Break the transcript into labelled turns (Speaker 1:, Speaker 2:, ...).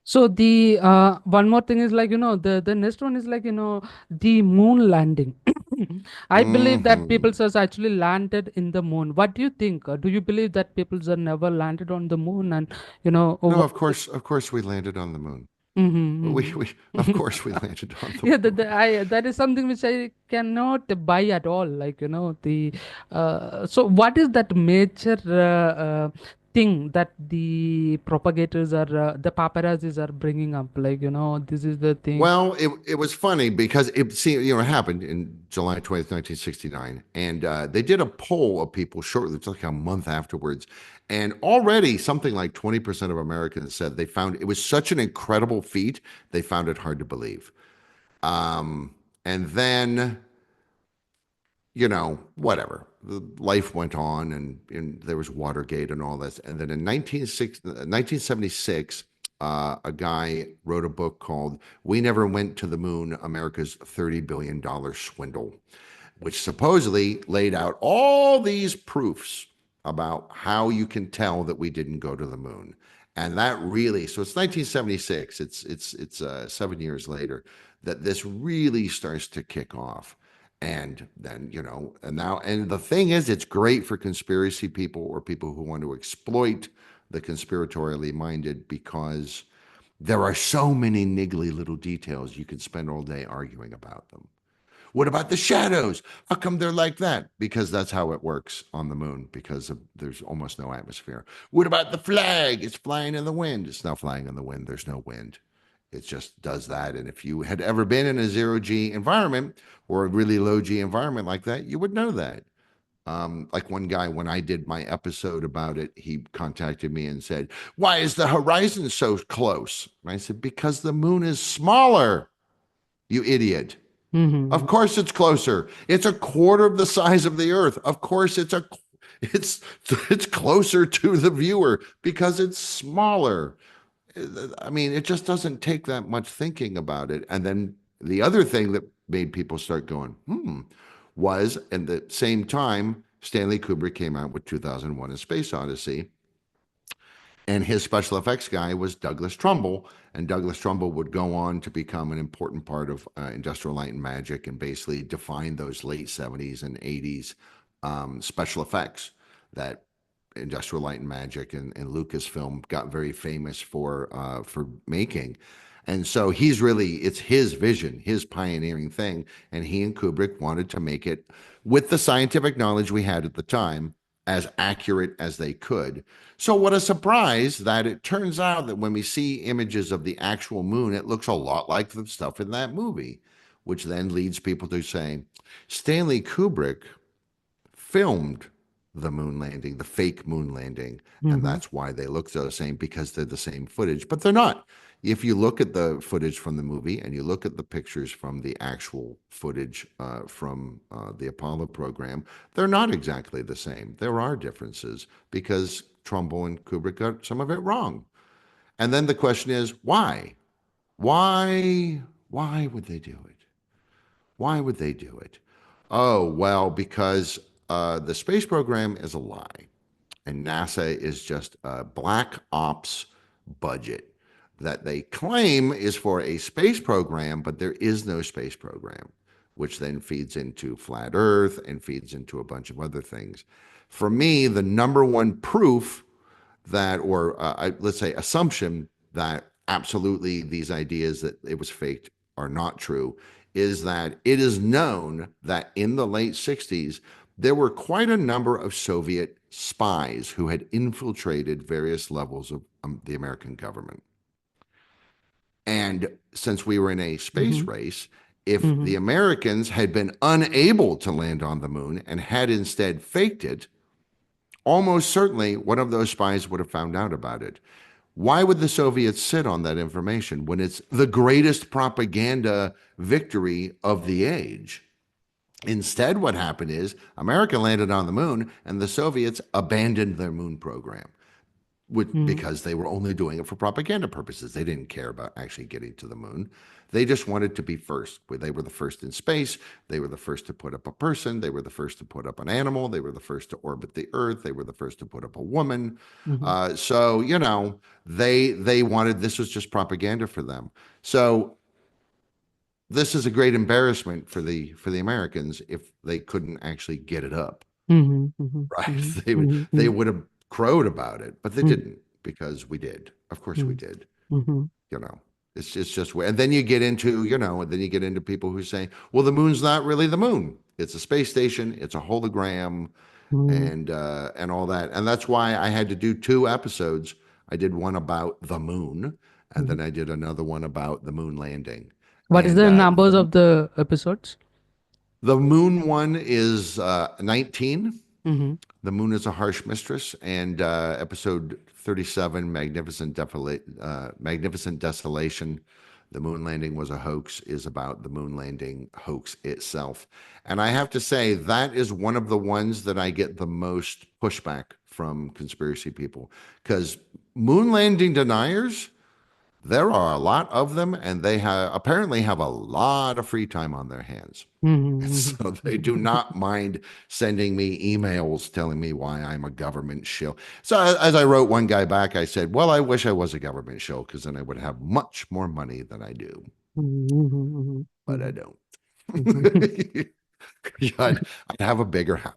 Speaker 1: So the one more thing is like, the next one is like, the moon landing. I believe that
Speaker 2: Hmm.
Speaker 1: people has actually landed in the moon. What do you think? Do you believe that people have never landed on the moon? And
Speaker 2: No,
Speaker 1: what?
Speaker 2: of course, we landed on the moon.
Speaker 1: Mm-hmm.
Speaker 2: Of course, we landed on the
Speaker 1: Yeah,
Speaker 2: moon.
Speaker 1: that is something which I cannot buy at all. Like, the so what is that major thing that the propagators are the paparazzis are bringing up? Like, this is the thing.
Speaker 2: Well, it was funny because it happened in July 20th, 1969, and they did a poll of people shortly, it's like a month afterwards, and already something like 20% of Americans said they found it was such an incredible feat they found it hard to believe. And then whatever. Life went on, and there was Watergate and all this. And then in 1976, a guy wrote a book called We Never Went to the Moon, America's $30 billion Swindle, which supposedly laid out all these proofs about how you can tell that we didn't go to the moon. And that really, so it's 1976, it's 7 years later that this really starts to kick off. And then, and the thing is, it's great for conspiracy people or people who want to exploit the conspiratorially minded because there are so many niggly little details you can spend all day arguing about them. What about the shadows? How come they're like that? Because that's how it works on the moon, because there's almost no atmosphere. What about the flag? It's flying in the wind. It's not flying in the wind. There's no wind. It just does that. And if you had ever been in a zero G environment or a really low G environment like that, you would know that. Like one guy, when I did my episode about it, he contacted me and said, "Why is the horizon so close?" And I said, "Because the moon is smaller, you idiot.
Speaker 1: Mm-hmm.
Speaker 2: Of course it's closer. It's a quarter of the size of the earth. Of course it's it's closer to the viewer because it's smaller. I mean, it just doesn't take that much thinking about it. And then the other thing that made people start going, was at the same time Stanley Kubrick came out with 2001: A Space Odyssey, and his special effects guy was Douglas Trumbull. And Douglas Trumbull would go on to become an important part of Industrial Light and Magic and basically define those late 70s and 80s special effects that Industrial Light and Magic and Lucasfilm got very famous for making. And so it's his vision, his pioneering thing. And he and Kubrick wanted to make it with the scientific knowledge we had at the time as accurate as they could. So, what a surprise that it turns out that when we see images of the actual moon, it looks a lot like the stuff in that movie, which then leads people to say Stanley Kubrick filmed the moon landing, the fake moon landing, and
Speaker 1: Mm-hmm.
Speaker 2: that's why they look the same because they're the same footage, but they're not. If you look at the footage from the movie and you look at the pictures from the actual footage from the Apollo program, they're not exactly the same. There are differences because Trumbull and Kubrick got some of it wrong. And then the question is, why? Why? Why would they do it? Why would they do it? Oh, well, because the space program is a lie, and NASA is just a black ops budget that they claim is for a space program, but there is no space program, which then feeds into flat Earth and feeds into a bunch of other things. For me, the number one proof that, or let's say assumption that absolutely these ideas that it was faked are not true, is that it is known that in the late 60s, there were quite a number of Soviet spies who had infiltrated various levels of the American government. And since we were in a space
Speaker 1: Mm-hmm.
Speaker 2: race, if
Speaker 1: Mm-hmm.
Speaker 2: the Americans had been unable to land on the moon and had instead faked it, almost certainly one of those spies would have found out about it. Why would the Soviets sit on that information when it's the greatest propaganda victory of the age? Instead, what happened is America landed on the moon and the Soviets abandoned their moon program.
Speaker 1: Mhm.
Speaker 2: because they were only doing it for propaganda purposes. They didn't care about actually getting to the moon. They just wanted to be first. They were the first in space. They were the first to put up a person. They were the first to put up an animal. They were the first to orbit the Earth. They were the first to put up a woman.
Speaker 1: Mhm.
Speaker 2: So they wanted, this was just propaganda for them. So this is a great embarrassment for the Americans if they couldn't actually get it up.
Speaker 1: Mhm. Mhm.
Speaker 2: Right?
Speaker 1: Mhm.
Speaker 2: They
Speaker 1: Mhm.
Speaker 2: would have crowed about it, but they
Speaker 1: Mhm.
Speaker 2: didn't because we did. Of course we
Speaker 1: Mhm.
Speaker 2: did.
Speaker 1: Mhm.
Speaker 2: You know, it's just and then you get into, and then you get into people who say, well, the moon's not really the moon. It's a space station, it's a hologram,
Speaker 1: Mhm.
Speaker 2: and all that. And that's why I had to do two episodes. I did one about the moon, and
Speaker 1: Mhm.
Speaker 2: then I did another one about the moon landing.
Speaker 1: What is
Speaker 2: And
Speaker 1: the numbers of the episodes?
Speaker 2: the moon one is 19.
Speaker 1: Mm-hmm.
Speaker 2: The Moon is a Harsh Mistress, and episode 37, Magnificent Desolation. The moon landing was a hoax, is about the moon landing hoax itself. And I have to say, that is one of the ones that I get the most pushback from conspiracy people because moon landing deniers, there are a lot of them, and they apparently have a lot of free time on their hands. And
Speaker 1: Mm-hmm.
Speaker 2: so they do not mind sending me emails telling me why I'm a government shill. So as I wrote one guy back, I said, well, I wish I was a government shill because then I would have much more money than I do,
Speaker 1: Mm-hmm.
Speaker 2: but I don't.
Speaker 1: Mm-hmm.
Speaker 2: I'd have a bigger house.